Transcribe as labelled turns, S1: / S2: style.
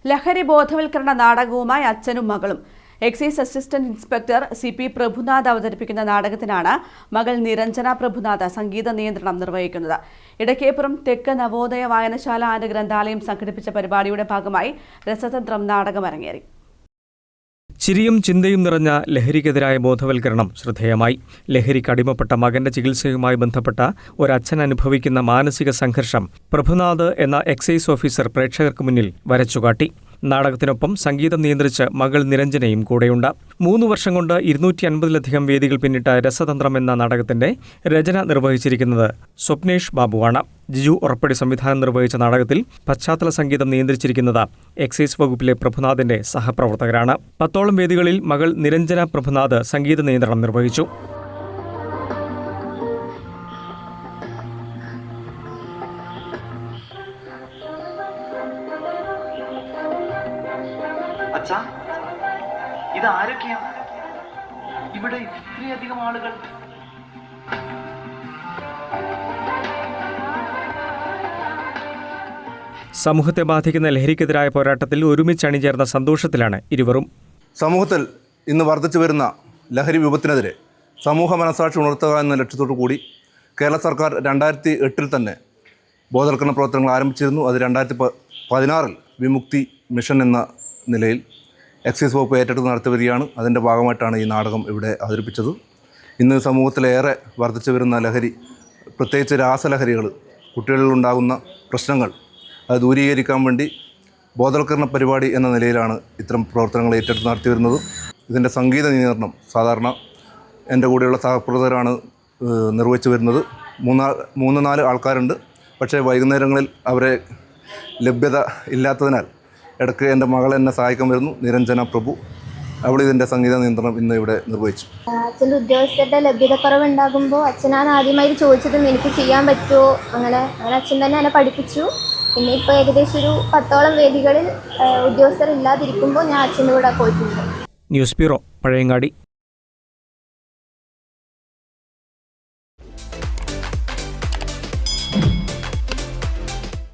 S1: ലഹരി ബോധവൽക്കരണ നാടകവുമായി അച്ഛനും മകളും. എക്സൈസ് അസിസ്റ്റന്റ് ഇൻസ്പെക്ടർ CP പ്രഭുനാഥ് അവതരിപ്പിക്കുന്ന നാടകത്തിനാണ് മകൾ നിരഞ്ജന പ്രഭുനാഥ് സംഗീത നിയന്ത്രണം നിർവഹിക്കുന്നത്. ഇടക്കേപ്പുറം തെക്ക് നവോദയ വായനശാല ആൻഡ് ഗ്രന്ഥാലയം സംഘടിപ്പിച്ച പരിപാടിയുടെ ഭാഗമായി രസതന്ത്രം നാടകം അരങ്ങേറി.
S2: ചിരിയും ചിന്തയും നിറഞ്ഞ ലഹരിക്കെതിരായ ബോധവൽക്കരണം ശ്രദ്ധേയമായി. ലഹരിക്ക് അടിമപ്പെട്ട മകന്റെ ചികിത്സയുമായി ബന്ധപ്പെട്ട ഒരച്ഛൻ അനുഭവിക്കുന്ന മാനസിക സംഘർഷം പ്രഭുനാഥ് എന്ന എക്സൈസ് ഓഫീസർ പ്രേക്ഷകർക്ക് മുന്നിൽ വരച്ചുകാട്ടി. നാടകത്തിനൊപ്പം സംഗീതം നിയന്ത്രിച്ച് മകൾ നിരഞ്ജനയും കൂടെയുണ്ട്. 3 വർഷം കൊണ്ട് 250-ലധികം വേദികൾ പിന്നിട്ട രസതന്ത്രം എന്ന നാടകത്തിന്റെ രചന നിർവഹിച്ചിരിക്കുന്നത് സ്വപ്നേഷ് ബാബുവാണ്. ജിജു ഉറപ്പടി സംവിധാനം നിർവഹിച്ച നാടകത്തിൽ പശ്ചാത്തല സംഗീതം നിയന്ത്രിച്ചിരിക്കുന്നത് എക്സൈസ് വകുപ്പിലെ പ്രഭുനാഥിന്റെ സഹപ്രവർത്തകരാണ്. 10ഓളം വേദികളിൽ മകൾ നിരഞ്ജന പ്രഭുനാഥ് സംഗീത നിയന്ത്രണം നിർവഹിച്ചു.
S3: അച്ഛാ, ഇതാരൊക്കെയാണ് ഇവിടെ ഇത്രയധികം ആളുകൾ?
S2: സമൂഹത്തെ ബാധിക്കുന്ന ലഹരിക്കെതിരായ പോരാട്ടത്തിൽ ഒരുമിച്ച് അണിചേർന്ന സന്തോഷത്തിലാണ് ഇരുവരും.
S4: സമൂഹത്തിൽ ഇന്ന് വർദ്ധിച്ചു വരുന്ന ലഹരി വിപത്തിനെതിരെ സമൂഹ മനസാക്ഷി ഉണർത്തുക എന്ന ലക്ഷ്യത്തോടു കൂടി കേരള സർക്കാർ 2008 തന്നെ ബോധവൽക്കരണ പ്രവർത്തനങ്ങൾ ആരംഭിച്ചിരുന്നു. അത് 2016 വിമുക്തി മിഷൻ എന്ന നിലയിൽ എക്സൈസ് വകുപ്പ് ഏറ്റെടുത്ത് നടത്തി വരികയാണ്. അതിൻ്റെ ഭാഗമായിട്ടാണ് ഈ നാടകം ഇവിടെ അവതരിപ്പിച്ചത്. ഇന്ന് സമൂഹത്തിലേറെ വർദ്ധിച്ചു വരുന്ന ലഹരി, പ്രത്യേകിച്ച് രാസലഹരികൾ, കുട്ടികളിലുണ്ടാകുന്ന പ്രശ്നങ്ങൾ അത് ദൂരീകരിക്കാൻ വേണ്ടി ബോധവൽക്കരണ പരിപാടി എന്ന നിലയിലാണ് ഇത്തരം പ്രവർത്തനങ്ങൾ ഏറ്റെടുത്ത് നടത്തി വരുന്നത്. ഇതിൻ്റെ സംഗീത നിയന്ത്രണം സാധാരണ എൻ്റെ കൂടെയുള്ള സഹപ്രവർത്തകരാണ് നിർവഹിച്ചു വരുന്നത്. 3-4 ആൾക്കാരുണ്ട്. പക്ഷേ വൈകുന്നേരങ്ങളിൽ അവരെ ലഭ്യത ഇല്ലാത്തതിനാൽ ഇടയ്ക്ക് എൻ്റെ മകൾ എന്നെ സഹായിക്കാൻ വരുന്നു, നിരഞ്ജന പ്രഭു. അവൾ ഇതിൻ്റെ സംഗീത നിയന്ത്രണം ഇന്ന് ഇവിടെ നിർവഹിച്ചു.
S5: അച്ഛൻ്റെ ഉദ്യോഗസ്ഥരുടെ ലഭ്യതക്കുറവുണ്ടാകുമ്പോൾ അച്ഛനാണ് ആദ്യമായി ചോദിച്ചതും എനിക്ക് ചെയ്യാൻ പറ്റുമോ, അങ്ങനെ അച്ഛൻ തന്നെ എന്നെ പഠിപ്പിച്ചു. പിന്നെ ഇപ്പോൾ ഏകദേശം ഒരു 10ഓളം വേദികളിൽ ഉദ്യോഗസ്ഥർ ഇല്ലാതിരിക്കുമ്പോൾ ഞാൻ അച്ഛൻ്റെ കൂടെ പോയിട്ടുണ്ട്.
S2: News bureau, Pazhayangadi.